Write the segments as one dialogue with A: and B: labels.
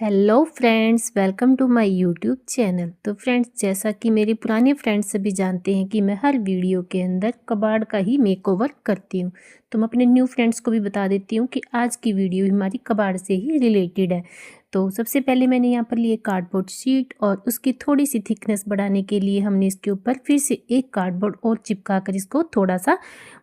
A: Hello friends, welcome to my YouTube channel. तो friends, जैसा कि मेरे पुराने फ्रेंड्स सभी जानते हैं कि मैं हर वीडियो के अंदर कबाड़ का ही मेकओवर करती हूँ। तो मैं अपने न्यू फ्रेंड्स को भी बता देती हूँ कि आज की वीडियो हमारी कबाड़ से ही रिलेटेड है। तो सबसे पहले मैंने यहाँ पर लिए कार्डबोर्ड शीट और उसकी थोड़ी सी थिकनेस बढ़ाने के लिए हमने इसके ऊपर फिर से एक कार्डबोर्ड और चिपका कर इसको थोड़ा सा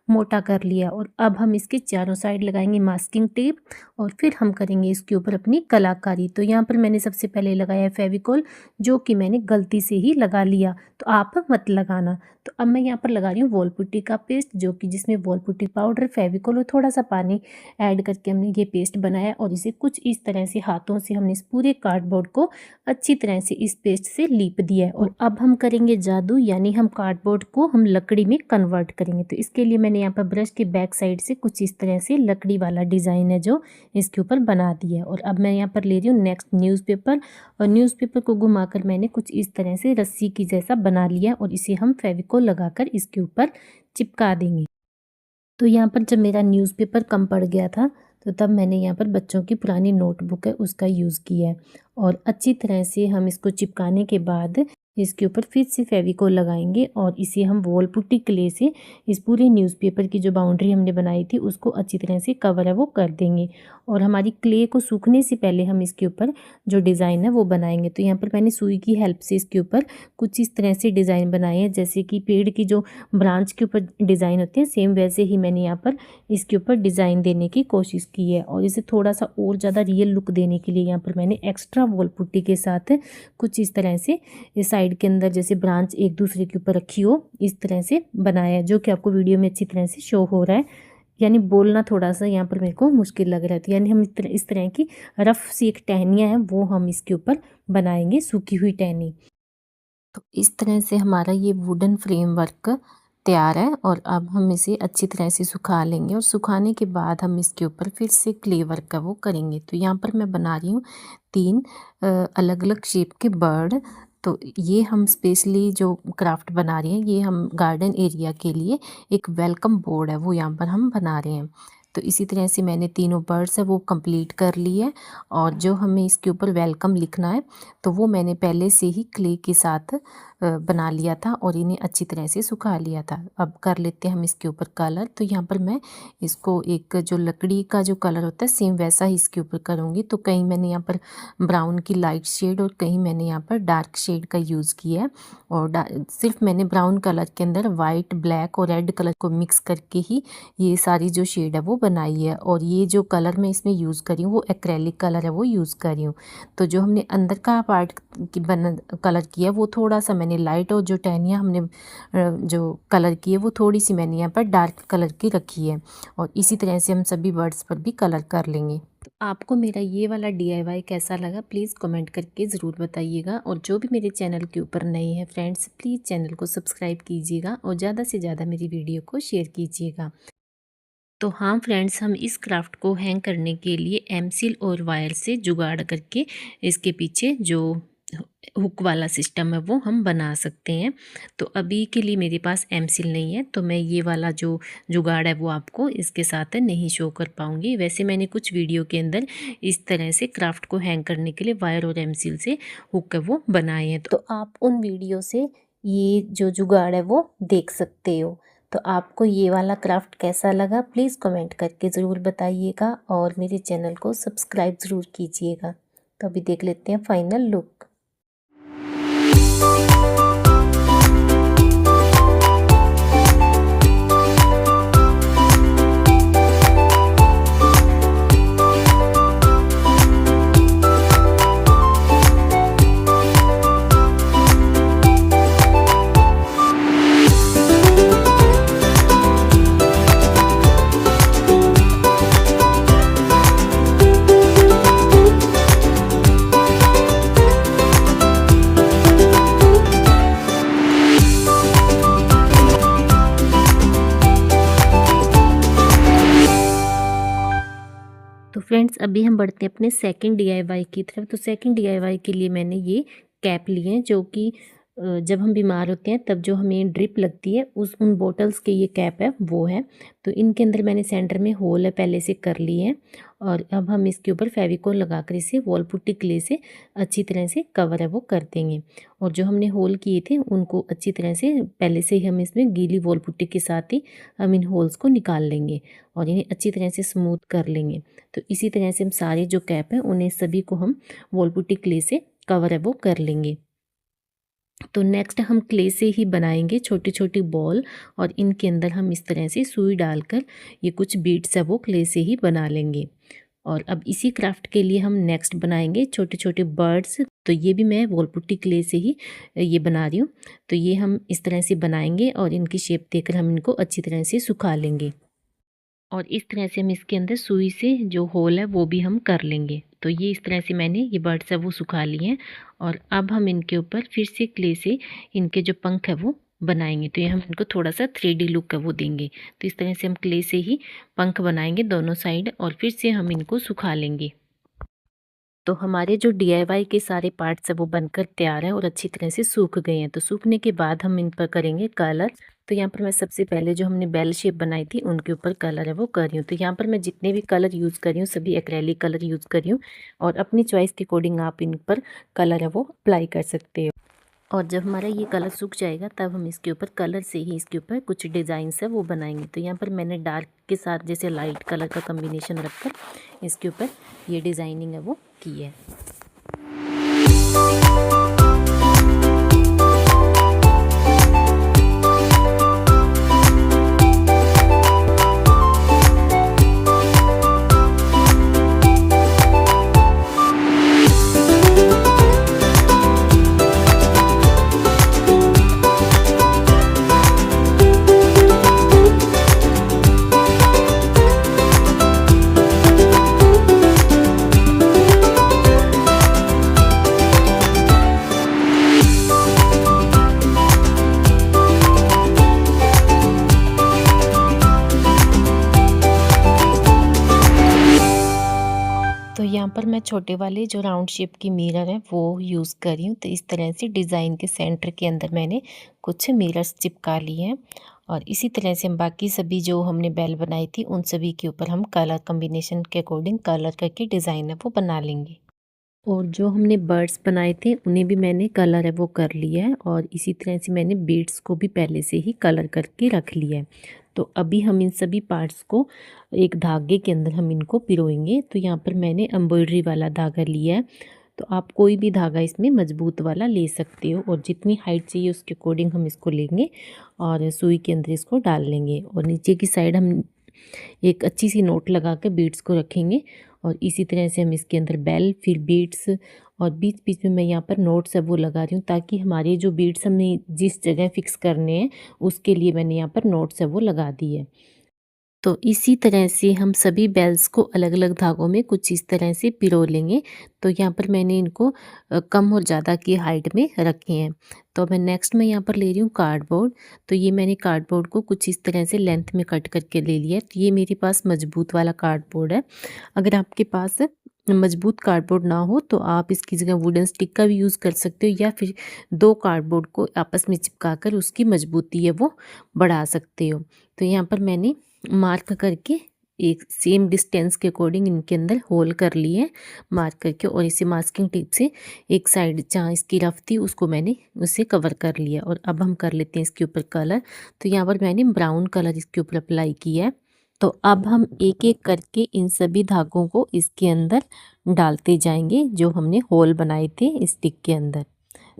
A: मोटा कर लिया। और अब हम इसके चारों साइड लगाएंगे मास्किंग टेप और फिर हम करेंगे इसके ऊपर अपनी कलाकारी। तो यहाँ पर मैंने सबसे पहले लगाया फेविकोल, जो कि मैंने गलती से ही लगा लिया, तो आप मत लगाना। तो अब मैं यहाँ पर लगा रही हूँ वॉल पुट्टी का पेस्ट, जो कि जिसमें वॉल पुट्टी पाउडर, फेविकोल और थोड़ा सा पानी ऐड करके हमने ये पेस्ट बनाया। और इसे कुछ इस तरह से हाथों से हमने इस पूरे कार्डबोर्ड को अच्छी तरह से इस पेस्ट से लीप दिया है। और अब हम करेंगे जादू, यानी हम कार्डबोर्ड को हम लकड़ी में कन्वर्ट करेंगे। तो इसके लिए मैंने यहाँ पर ब्रश के बैक साइड से कुछ इस तरह से लकड़ी वाला डिज़ाइन है जो इसके ऊपर बना दिया। और अब मैं यहाँ पर ले रही हूँ नेक्स्ट न्यूज़पेपर, और न्यूज़पेपर को घुमाकर मैंने कुछ इस तरह से रस्सी की जैसा बना लिया और इसे हम फेविकोल लगाकर इसके ऊपर चिपका देंगे। तो यहाँ पर जब मेरा न्यूज़पेपर कम पड़ गया था, तो तब मैंने यहाँ पर बच्चों की पुरानी नोटबुक है उसका यूज़ किया है। और अच्छी तरह से हम इसको चिपकाने के बाद इसके ऊपर फिर से फेविकोल लगाएंगे और इसे हम वॉल पुट्टी क्ले से इस पूरे न्यूज़पेपर की जो बाउंड्री हमने बनाई थी उसको अच्छी तरह से कवर है वो कर देंगे। और हमारी क्ले को सूखने से पहले हम इसके ऊपर जो डिज़ाइन है वो बनाएंगे। तो यहाँ पर मैंने सुई की हेल्प से इसके ऊपर कुछ इस तरह से डिज़ाइन बनाए हैं, जैसे कि पेड़ की जो ब्रांच के ऊपर डिज़ाइन होते हैं, सेम वैसे ही मैंने यहाँ पर इसके ऊपर डिज़ाइन देने की कोशिश की है। और इसे थोड़ा सा और ज़्यादा रियल लुक देने के लिए यहाँ पर मैंने एक्स्ट्रा वॉल पुट्टी के साथ कुछ इस तरह से इस साइड के अंदर जैसे ब्रांच एक दूसरे के ऊपर रखी हो इस तरह से बनाया है, जो कि आपको वीडियो में अच्छी तरह से शो हो रहा है। यानी बोलना थोड़ा सा यहाँ पर मेरे को मुश्किल लग रहा था। यानी हम इस तरह की रफ सी एक टहनियाँ हैं वो हम इसके ऊपर बनाएंगे, सूखी हुई टहनी। तो इस तरह से हमारा ये वुडन फ्रेमवर्क तैयार है। और अब हम इसे अच्छी तरह से सुखा लेंगे और सुखाने के बाद हम इसके ऊपर फिर से क्ले वर्क का वो करेंगे। तो यहाँ पर मैं बना रही हूँ 3 अलग अलग शेप के बर्ड। तो ये हम स्पेशली जो क्राफ्ट बना रहे हैं, ये हम गार्डन एरिया के लिए एक वेलकम बोर्ड है वो यहाँ पर हम बना रहे हैं। तो इसी तरह से मैंने तीनों बर्ड्स है वो कंप्लीट कर ली है। और जो हमें इसके ऊपर वेलकम लिखना है, तो वो मैंने पहले से ही क्ले के साथ बना लिया था और इन्हें अच्छी तरह से सुखा लिया था। अब कर लेते हैं हम इसके ऊपर कलर। तो यहाँ पर मैं इसको एक जो लकड़ी का जो कलर होता है सेम वैसा ही इसके ऊपर करूँगी। तो कहीं मैंने यहाँ पर ब्राउन की लाइट शेड और कहीं मैंने यहाँ पर डार्क शेड का यूज़ किया है। और सिर्फ मैंने ब्राउन कलर के अंदर वाइट, ब्लैक और रेड कलर को मिक्स करके ही ये सारी जो शेड है वो बनाई है। और ये जो कलर मैं इसमें यूज़ करी हूँ वो एक्रेलिक कलर है वो यूज़ करी हूँ। तो जो हमने अंदर का पार्ट की कलर किया वो थोड़ा सा मैंने लाइट, और जो टहनियाँ हमने जो कलर की है वो थोड़ी सी मैंने यहाँ पर डार्क कलर की रखी है। और इसी तरह से हम सभी बर्ड्स पर भी कलर कर लेंगे। तो आपको मेरा ये वाला DIY कैसा लगा प्लीज़ कमेंट करके ज़रूर बताइएगा। और जो भी मेरे चैनल के ऊपर नए हैं फ्रेंड्स, प्लीज़ चैनल को सब्सक्राइब कीजिएगा और ज़्यादा से ज़्यादा मेरी वीडियो को शेयर कीजिएगा। तो हाँ फ्रेंड्स, हम इस क्राफ्ट को हैंग करने के लिए एमसील और वायर से जुगाड़ करके इसके पीछे जो हुक वाला सिस्टम है वो हम बना सकते हैं। तो अभी के लिए मेरे पास एमसील नहीं है, तो मैं ये वाला जो जुगाड़ है वो आपको इसके साथ नहीं शो कर पाऊँगी। वैसे मैंने कुछ वीडियो के अंदर इस तरह से क्राफ्ट को हैंग करने के लिए वायर और एमसील से हुक है वो बनाए हैं। तो आप उन वीडियो से ये जो जुगाड़ है वो देख सकते हो। तो आपको ये वाला क्राफ्ट कैसा लगा प्लीज़ कमेंट करके ज़रूर बताइएगा और मेरे चैनल को सब्सक्राइब ज़रूर कीजिएगा। तो अभी देख लेते हैं फाइनल लुक। तो फ्रेंड्स, अभी हम बढ़ते हैं अपने सेकंड DIY की तरफ। तो सेकंड DIY के लिए मैंने ये कैप लिए हैं, जो कि जब हम बीमार होते हैं तब जो हमें ड्रिप लगती है उस उन बॉटल्स के ये कैप है वो है। तो इनके अंदर मैंने सेंटर में होल है पहले से कर लिए हैं। और अब हम इसके ऊपर फेविकोल लगाकर इसे वॉल पुट्टी क्ले से अच्छी तरह से कवर है वो कर देंगे। और जो हमने होल किए थे उनको अच्छी तरह से पहले से ही हम इसमें गीली वॉल पुट्टी के साथ ही हम इन होल्स को निकाल लेंगे और इन्हें अच्छी तरह से स्मूथ कर लेंगे। तो इसी तरह से हम सारे जो कैप हैं उन्हें सभी को हम वॉल पुट्टी क्ले से कवर है वो कर लेंगे। तो नेक्स्ट हम क्ले से ही बनाएंगे छोटी छोटी बॉल और इनके अंदर हम इस तरह से सुई डालकर ये कुछ बीड्स है वो क्ले से ही बना लेंगे। और अब इसी क्राफ्ट के लिए हम नेक्स्ट बनाएंगे छोटे छोटे बर्ड्स। तो ये भी मैं वॉल पुट्टी क्ले से ही ये बना रही हूँ। तो ये हम इस तरह से बनाएंगे और इनकी शेप देकर हम इनको अच्छी तरह से सुखा लेंगे और इस तरह से हम इसके अंदर सुई से जो होल है वो भी हम कर लेंगे। तो ये इस तरह से मैंने ये बर्ड्स है वो सुखा लिए हैं और अब हम इनके ऊपर फिर से क्ले से इनके जो पंख है वो बनाएंगे। तो ये हम इनको थोड़ा सा 3D लुक है वो देंगे। तो इस तरह से हम क्ले से ही पंख बनाएंगे दोनों साइड और फिर से हम इनको सुखा लेंगे। तो हमारे जो DIY के सारे पार्ट्स है वो बनकर तैयार हैं और अच्छी तरह से सूख गए हैं। तो सूखने के बाद हम इन पर करेंगे कलर। तो यहाँ पर मैं सबसे पहले जो हमने बेल शेप बनाई थी उनके ऊपर कलर है वो कर रही हूँ। तो यहाँ पर मैं जितने भी कलर यूज़ कर रही हूँ सभी एक्रेलिक कलर यूज़ कर रही हूँ और अपनी चॉइस के अकॉर्डिंग आप इन पर कलर है वो अप्लाई कर सकते हो। और जब हमारा ये कलर सूख जाएगा तब हम इसके ऊपर कलर से ही इसके ऊपर कुछ डिज़ाइंस है वो बनाएंगे। तो यहाँ पर मैंने डार्क के साथ जैसे लाइट कलर का कम्बिनेशन रखकर इसके ऊपर ये डिज़ाइनिंग है वो की है। तो यहाँ पर मैं छोटे वाले जो राउंड शेप की मिरर है वो यूज़ कर रही हूँ। तो इस तरह से डिज़ाइन के सेंटर के अंदर मैंने कुछ मिरर्स चिपका लिए हैं और इसी तरह से हम बाकी सभी जो हमने बेल बनाई थी उन सभी के ऊपर हम कलर कम्बिनेशन के अकॉर्डिंग कलर करके डिज़ाइन है वो बना लेंगे। और जो हमने बर्ड्स बनाए थे उन्हें भी मैंने कलर है वो कर लिया है और इसी तरह से मैंने बीड्स को भी पहले से ही कलर करके रख लिया है। तो अभी हम इन सभी पार्ट्स को एक धागे के अंदर हम इनको पिरोएंगे। तो यहाँ पर मैंने एम्ब्रॉयडरी वाला धागा लिया है। तो आप कोई भी धागा इसमें मजबूत वाला ले सकते हो और जितनी हाइट चाहिए उसके अकॉर्डिंग हम इसको लेंगे और सुई के अंदर इसको डाल लेंगे और नीचे की साइड हम एक अच्छी सी नोट लगा कर बीड्स को रखेंगे और इसी तरह से हम इसके अंदर बेल फिर बीड्स और बीच बीच में मैं यहाँ पर नोट्स है वो लगा रही हूँ ताकि हमारे जो बीड्स हमने जिस जगह फिक्स करने हैं उसके लिए मैंने यहाँ पर नोट्स है वो लगा दी है। तो इसी तरह से हम सभी बेल्स को अलग अलग धागों में कुछ इस तरह से पिरो लेंगे। तो यहाँ पर मैंने इनको कम और ज़्यादा की हाइट में रखे हैं। तो मैं नेक्स्ट में यहाँ पर ले रही हूँ कार्डबोर्ड। तो ये मैंने कार्डबोर्ड को कुछ इस तरह से लेंथ में कट करके ले लिया है। तो ये मेरे पास मजबूत वाला कार्डबोर्ड है। अगर आपके पास मजबूत कार्डबोर्ड ना हो तो आप इसकी जगह वुडन स्टिक का भी यूज़ कर सकते हो या फिर दो कार्डबोर्ड को आपस में चिपका कर उसकी मजबूती है वो बढ़ा सकते हो। तो यहाँ पर मैंने मार्क करके एक सेम डिस्टेंस के अकॉर्डिंग इनके अंदर होल कर लिए मार्क करके और इसे मास्किंग टेप से एक साइड जहाँ इसकी रफ थी उसको मैंने उसे कवर कर लिया। और अब हम कर लेते हैं इसके ऊपर कलर। तो यहाँ पर मैंने ब्राउन कलर इसके ऊपर अप्लाई किया है। तो अब हम एक एक करके इन सभी धागों को इसके अंदर डालते जाएंगे जो हमने होल बनाए थे स्टिक के अंदर।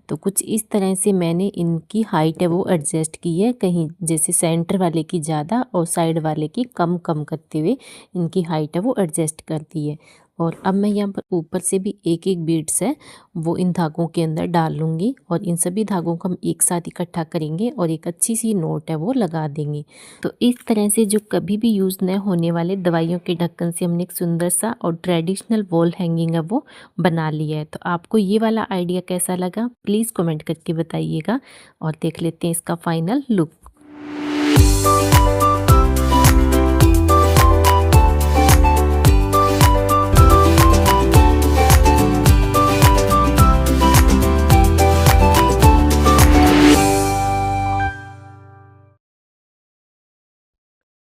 A: तो कुछ इस तरह से मैंने इनकी हाइट है वो एडजस्ट की है, कहीं जैसे सेंटर वाले की ज़्यादा और साइड वाले की कम कम करते हुए इनकी हाइट है वो एडजस्ट कर दी है। और अब मैं यहाँ पर ऊपर से भी एक एक बीड्स है वो इन धागों के अंदर डाल लूँगी और इन सभी धागों को हम एक साथ इकट्ठा करेंगे और एक अच्छी सी नोट है वो लगा देंगे। तो इस तरह से जो कभी भी यूज़ न होने वाले दवाइयों के ढक्कन से हमने एक सुंदर सा और ट्रेडिशनल वॉल हैंगिंग है वो बना लिया है। तो आपको ये वाला आइडिया कैसा लगा प्लीज़ कमेंट करके बताइएगा और देख लेते हैं इसका फाइनल लुक।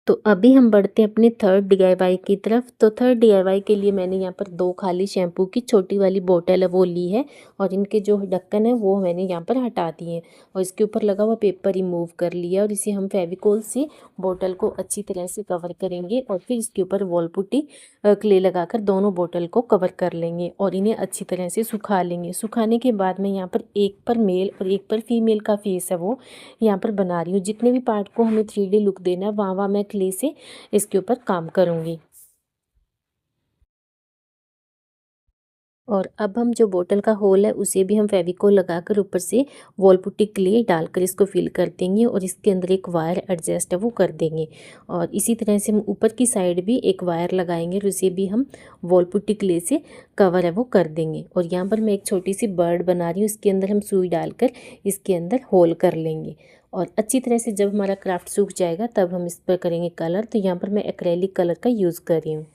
A: तो अभी हम बढ़ते हैं अपने थर्ड डीआईवाई की तरफ। तो थर्ड डीआईवाई के लिए मैंने यहाँ पर 2 खाली शैम्पू की छोटी वाली बोतल है वो ली है, और इनके जो ढक्कन है वो मैंने यहाँ पर हटा दिए हैं, और इसके ऊपर लगा हुआ पेपर रिमूव कर लिया, और इसे हम फेविकोल से बोतल को अच्छी तरह से कवर करेंगे, और फिर इसके ऊपर वॉल पुट्टी क्ले लगाकर दोनों बोतल को कवर कर लेंगे और इन्हें अच्छी तरह से सुखा लेंगे। सुखाने के बाद मैं यहाँ पर एक पर मेल और एक पर फीमेल का फेस है वो यहाँ पर बना रही हूँ। जितने भी पार्ट को हमें 3D लुक देना है वहाँ वहाँ मैं क्ले से इसके ऊपर काम करूँगी। और अब हम जो बोतल का होल है उसे भी हम फेविकोल लगाकर ऊपर से वॉल पुट्टी क्ले डालकर इसको फिल कर देंगे, और इसके अंदर एक वायर एडजस्ट है वो कर देंगे, और इसी तरह से हम ऊपर की साइड भी एक वायर लगाएंगे और उसे भी हम वॉल पुट्टी क्ले से कवर है वो कर देंगे। और यहाँ पर मैं एक छोटी सी बर्ड बना रही हूँ, इसके अंदर हम सुई डालकर इसके अंदर होल कर लेंगे, और अच्छी तरह से जब हमारा क्राफ्ट सूख जाएगा तब हम इस पर करेंगे कलर। तो यहाँ पर मैं एक्रेलिक कलर का यूज़ कर रही हूँ।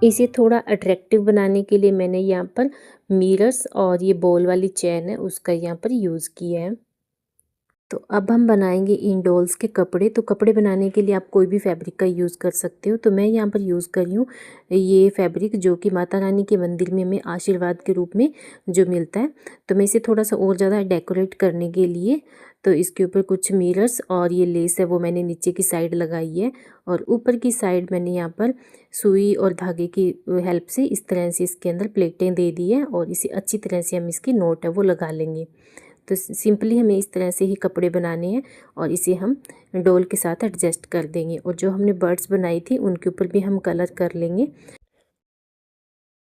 A: इसे थोड़ा अट्रैक्टिव बनाने के लिए मैंने यहाँ पर मिरर्स और ये बॉल वाली चैन है उसका यहाँ पर यूज़ किया है। तो अब हम बनाएंगे इन डॉल्स के कपड़े। तो कपड़े बनाने के लिए आप कोई भी फैब्रिक का यूज़ कर सकते हो। तो मैं यहाँ पर यूज़ कर रही हूँ ये फैब्रिक जो कि माता रानी के मंदिर में हमें आशीर्वाद के रूप में जो मिलता है। तो मैं इसे थोड़ा सा और ज़्यादा डेकोरेट करने के लिए तो इसके ऊपर कुछ मिरर्स और ये लेस है वो मैंने नीचे की साइड लगाई है, और ऊपर की साइड मैंने यहाँ पर सुई और धागे की हेल्प से इस तरह से इसके अंदर प्लेटें दे दी है, और इसे अच्छी तरह से हम इसकी नोट है वो लगा लेंगे। तो सिंपली हमें इस तरह से ही कपड़े बनाने हैं, और इसे हम डोल के साथ एडजस्ट कर देंगे, और जो हमने बर्ड्स बनाई थी उनके ऊपर भी हम कलर कर लेंगे।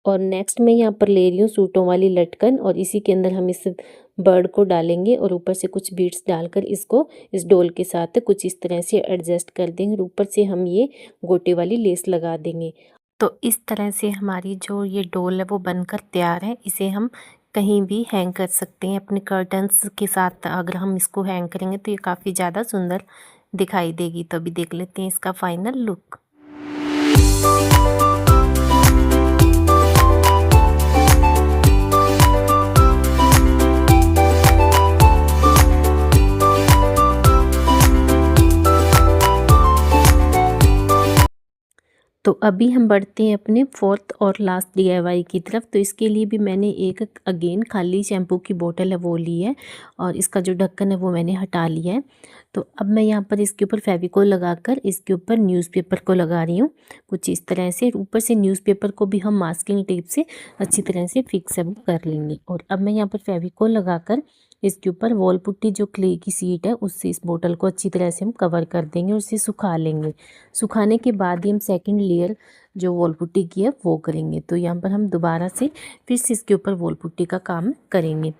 A: और नेक्स्ट मैं यहाँ पर ले रही हूँ सूटों वाली लटकन, और इसी के अंदर हम इस बर्ड को डालेंगे और ऊपर से कुछ बीड्स डालकर इसको इस डोल के साथ कुछ इस तरह से एडजस्ट कर देंगे, और ऊपर से हम ये गोटे वाली लेस लगा देंगे। तो इस तरह से हमारी जो ये डोल है वो बनकर तैयार है। इसे हम कहीं भी हैंग कर सकते हैं अपने कर्टन्स के साथ। अगर हम इसको हैंग करेंगे तो ये काफ़ी ज़्यादा सुंदर दिखाई देगी। तो अभी देख लेते हैं इसका फाइनल लुक। तो अभी हम बढ़ते हैं अपने फोर्थ और लास्ट डीआईवाई की तरफ। तो इसके लिए भी मैंने एक अगेन खाली शैम्पू की बोतल है वो ली है, और इसका जो ढक्कन है वो मैंने हटा लिया है। तो अब मैं यहाँ पर इसके ऊपर फेविकोल लगाकर इसके ऊपर न्यूज़पेपर को लगा रही हूँ कुछ इस तरह से। ऊपर से न्यूज़पेपर को भी हम मास्किंग टेप से अच्छी तरह से फिक्स अब कर लेंगे। और अब मैं यहाँ पर फेविकोल लगाकर इसके ऊपर वॉल पुट्टी जो क्ले की सीट है उससे इस बोतल को अच्छी तरह से हम कवर कर देंगे और इसे सुखा लेंगे। सुखाने के बाद ही हम सेकंड लेयर जो वॉल पुट्टी की है वो करेंगे। तो यहाँ पर हम दोबारा से फिर से इसके ऊपर वॉल पुट्टी का काम करेंगे।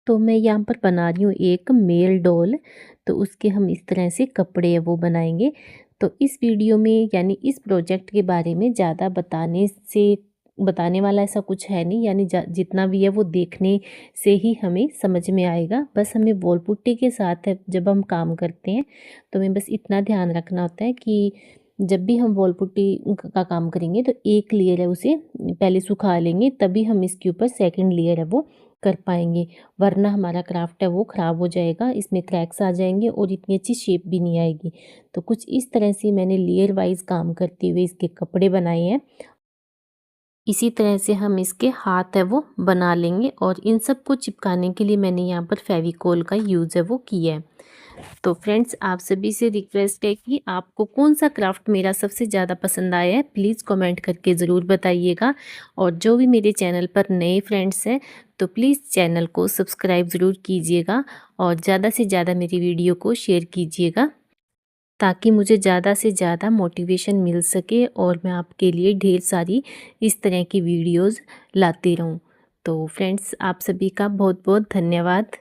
A: तो मैं यहाँ पर बना रही हूँ एक मेल डॉल। तो उसके हम इस तरह से कपड़े है वो बनाएंगे। तो इस वीडियो में यानी इस प्रोजेक्ट के बारे में ज़्यादा बताने वाला ऐसा कुछ है नहीं, यानी जितना भी है वो देखने से ही हमें समझ में आएगा। बस हमें वॉल पुट्टी के साथ जब हम काम करते हैं तो हमें बस इतना ध्यान रखना होता है कि जब भी हम वॉल पुट्टी का काम करेंगे तो एक लेयर है उसे पहले सुखा लेंगे, तभी हम इसके ऊपर सेकंड लेयर है वो कर पाएंगे। वरना हमारा क्राफ्ट है वो ख़राब हो जाएगा, इसमें क्रैक्स आ जाएंगे और इतनी अच्छी शेप भी नहीं आएगी। तो कुछ इस तरह से मैंने लेयर वाइज काम करते हुए इसके कपड़े बनाए हैं। इसी तरह से हम इसके हाथ है वो बना लेंगे, और इन सब को चिपकाने के लिए मैंने यहाँ पर फेविकोल का यूज़ है वो किया है। तो फ्रेंड्स आप सभी से रिक्वेस्ट है कि आपको कौन सा क्राफ्ट मेरा सबसे ज़्यादा पसंद आया है, प्लीज़ कमेंट करके ज़रूर बताइएगा। और जो भी मेरे चैनल पर नए फ्रेंड्स हैं तो प्लीज़ चैनल को सब्सक्राइब ज़रूर कीजिएगा और ज़्यादा से ज़्यादा मेरी वीडियो को शेयर कीजिएगा, ताकि मुझे ज़्यादा से ज़्यादा मोटिवेशन मिल सके और मैं आपके लिए ढेर सारी इस तरह की वीडियोज़ लाती रहूँ। तो फ्रेंड्स आप सभी का बहुत बहुत धन्यवाद।